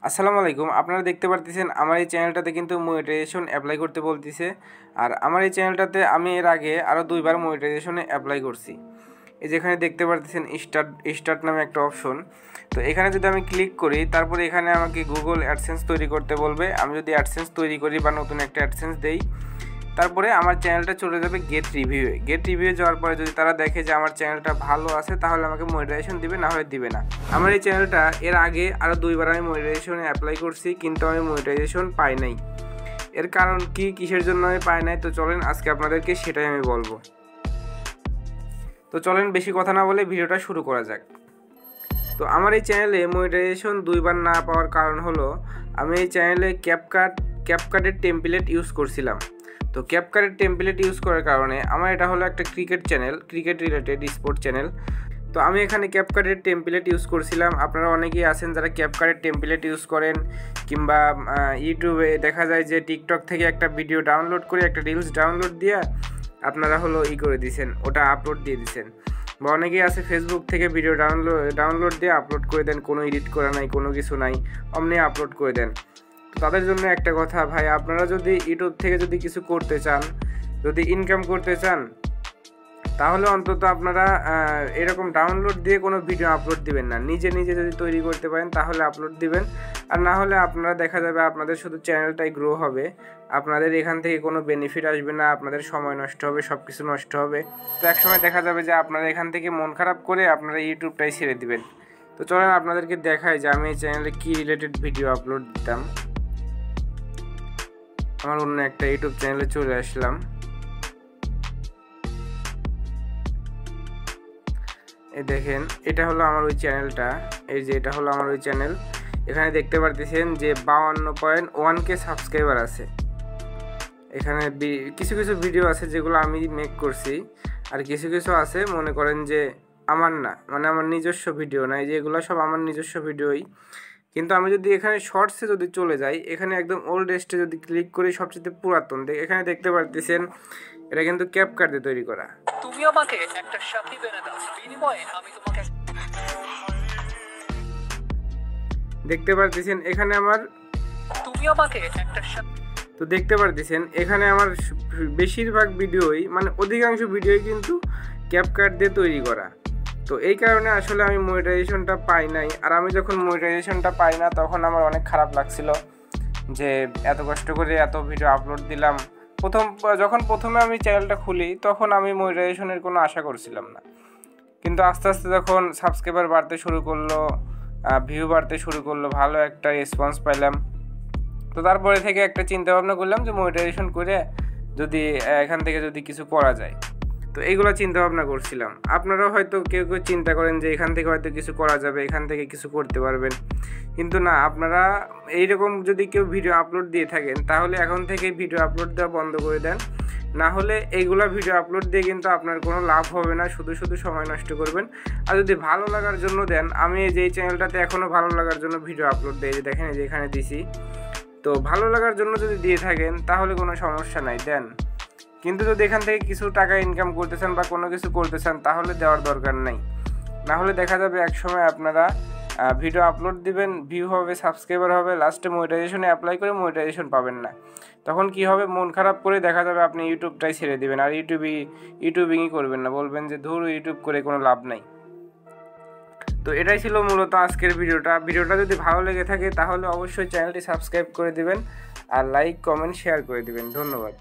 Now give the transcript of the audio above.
আসসালামু আলাইকুম। আপনারা দেখতে পারতেছেন আমার এই চ্যানেলটাতে কিন্তু মনিটাইজেশন অ্যাপ্লাই করতে বলতেছে। আর আমার এই চ্যানেলটাতে আমি এর আগে আরও 2বার মনিটাইজেশনে অ্যাপ্লাই করছি। এই যেখানে দেখতে পারতেছেন স্টার্ট নামে একটা অপশন। তো এখানে যদি আমি ক্লিক করি, তারপরে এখানে আমাকে গুগল অ্যাডসেন্স তৈরি করতে বলবে। আমি যদি অ্যাডসেন্স তৈরি করি বা নতুন একটা অ্যাডসেন্স দেই, তারপরে আমার চ্যানেলটা চলে যাবে গেট রিভিউয়ে যাওয়ার পরে যদি তারা দেখে যে আমার চ্যানেলটা ভালো আছে, তাহলে আমাকে মনিটাইজেশন দিবে, না হলে দিবে না। আমার এই চ্যানেলটা এর আগে আরও 2বার আমি মনিটাইজেশনে অ্যাপ্লাই করছি, কিন্তু আমি মনিটাইজেশন পাই নাই। এর কারণ কি, কিসের জন্য আমি পাই নাই, তো চলেন আজকে আপনাদেরকে সেটাই আমি বলবো। তো চলেন বেশি কথা না বলে ভিডিওটা শুরু করা যাক। তো আমার এই চ্যানেলে মনিটাইজেশন 2বার না পাওয়ার কারণ হলো, আমি এই চ্যানেলে ক্যাপকাটের টেমপ্লেট ইউজ করছিলাম। তো ক্যাপকাটের টেমপ্লেট ইউজ করার কারণে আমার এটা হলো একটা cricket channel, cricket related sport channel. তো আমি এখানে ক্যাপকাটের টেমপ্লেট ইউজ করছিলাম। আপনারা অনেকেই আছেন যারা ক্যাপকাটের টেমপ্লেট ইউজ করেন, কিংবা ইউটিউবে দেখা যায় যে টিকটক থেকে একটা ভিডিও ডাউনলোড করে একটা রিলস ডাউনলোড দিয়ে আপনারা হলো করে দিয়েছেন, ওটা আপলোড দিয়ে দিয়েছেন। বা অনেকেই আছে ফেসবুক থেকে ভিডিও ডাউনলোড দিয়ে আপলোড করে দেন, কোনো এডিট করা নাই, কোনো কিছু নাই, অমনি আপলোড করে দেন। তো তাদের জন্য একটা কথা, ভাই আপনারা যদি ইউটিউব থেকে যদি কিছু করতে চান, যদি ইনকাম করতে চান, তাহলে অন্তত আপনারা এরকম ডাউনলোড দিয়ে কোনো ভিডিও আপলোড দিবেন না। নিজে যদি তৈরি করতে পারেন তাহলে আপলোড দিবেন। আর না হলে আপনারা দেখা যাবে আপনাদের শুধু চ্যানেলটাই গ্রো হবে, আপনাদের এখান থেকে কোনো বেনিফিট আসবে না, আপনাদের সময় নষ্ট হবে, সব কিছু নষ্ট হবে। তো একসময় দেখা যাবে যে আপনারা এখান থেকে মন খারাপ করে আপনারা ইউটিউবটাই ছেড়ে দিবেন। তো চলেন আপনাদেরকে দেখাই যে আমি এই চ্যানেলে কী রিলেটেড ভিডিও আপলোড দিতাম। আমার অন্য একটা ইউটিউব চ্যানেলে চলে আসলাম। এই দেখেন, এটা হলো আমার ওই চ্যানেলটা। এই যে এটা হলো আমার ওই চ্যানেল। এখানে দেখতে পারতেছেন যে 52.1K সাবস্ক্রাইবার আছে। এখানে কিছু ভিডিও আছে যেগুলো আমি মেক করছি, আর কিছু আছে মনে করেন যে আমার না, মানে আমার নিজস্ব ভিডিও না। এই যে এগুলো সব আমার নিজস্ব ভিডিওই। কিন্তু আমি যদি এখানে শর্টসে যদি চলে যাই, এখানে একদম ওল্ডেস্টে যদি ক্লিক করি, সবচেয়ে পুরাতন এখানে দেখতে পারতেছেন এটা কিন্তু ক্যাপকাট দিয়ে তৈরি করা। তুমি আমাকে একটা সাথী বেনে দাও, বিনিময়ে আমি তোমাকে দেখতে পারতেছেন এখানে আমার তুমি আমাকে একটা তো দেখতে পারতেছেন এখানে আমার বেশিরভাগ ভিডিওই, মানে অধিকাংশ ভিডিওই কিন্তু ক্যাপকাট দিয়ে তৈরি করা। তো এই কারণে আসলে আমি মনিটাইজেশনটা পাই নাই। আর আমি যখন মনিটাইজেশনটা পাই না, তখন আমার অনেক খারাপ লাগছিল যে এত কষ্ট করে এত ভিডিও আপলোড দিলাম। যখন প্রথমে আমি চ্যানেলটা খুলি, তখন আমি মনিটাইজেশনের কোনো আশা করছিলাম না। কিন্তু আস্তে আস্তে যখন সাবস্ক্রাইবার বাড়তে শুরু করলো, ভিউ বাড়তে শুরু করলো, ভালো একটা রেসপন্স পাইলাম। তো তারপরে থেকে একটা চিন্তা ভাবনা করলাম যে মনিটাইজেশন করে যদি এখান থেকে যদি কিছু করা যায়। তো এইগুলো চিন্তা ভাবনা করছিলাম। আপনারাও হয়তো কেউ চিন্তা করেন যে এখান থেকে হয়তো কিছু করা যাবে, এখান থেকে কিছু করতে পারবেন, কিন্তু না, আপনারা এইরকম যদি কেউ ভিডিও আপলোড দিয়ে থাকেন, তাহলে এখন থেকে ভিডিও আপলোড দেওয়া বন্ধ করে দেন। না হলে এইগুলা ভিডিও আপলোড দিয়ে কিন্তু আপনার কোনো লাভ হবে না, শুধু সময় নষ্ট করবেন। আর যদি ভালো লাগার জন্য দেন, আমি এই যে এই চ্যানেলটাতে এখনও ভালো লাগার জন্য ভিডিও আপলোড দিই, যে দেখেন যে এখানে দিছি। তো ভালো লাগার জন্য যদি দিয়ে থাকেন তাহলে কোনো সমস্যা নাই, দেন। কিন্তু যদি এখান থেকে কিছু টাকা ইনকাম করতে চান বা কোনো কিছু করতে চান, তাহলে দেওয়ার দরকার নেই। না হলে দেখা যাবে একসময় আপনারা ভিডিও আপলোড দিবেন, ভিউ হবে, সাবস্ক্রাইবার হবে, লাস্টে মনিটাইজেশনে অ্যাপ্লাই করে মনিটাইজেশন পাবেন না। তখন কি হবে, মন খারাপ করে দেখা যাবে আপনি ইউটিউবটাই ছেড়ে দিবেন, আর ইউটিউবিংই করবেন না, বলবেন যে ধুর ইউটিউব করে কোনো লাভ নাই। তো এটাই ছিল মূলত আজকের ভিডিওটা যদি ভালো লেগে থাকে তাহলে অবশ্যই চ্যানেলটি সাবস্ক্রাইব করে দিবেন, আর লাইক, কমেন্ট, শেয়ার করে দিবেন। ধন্যবাদ।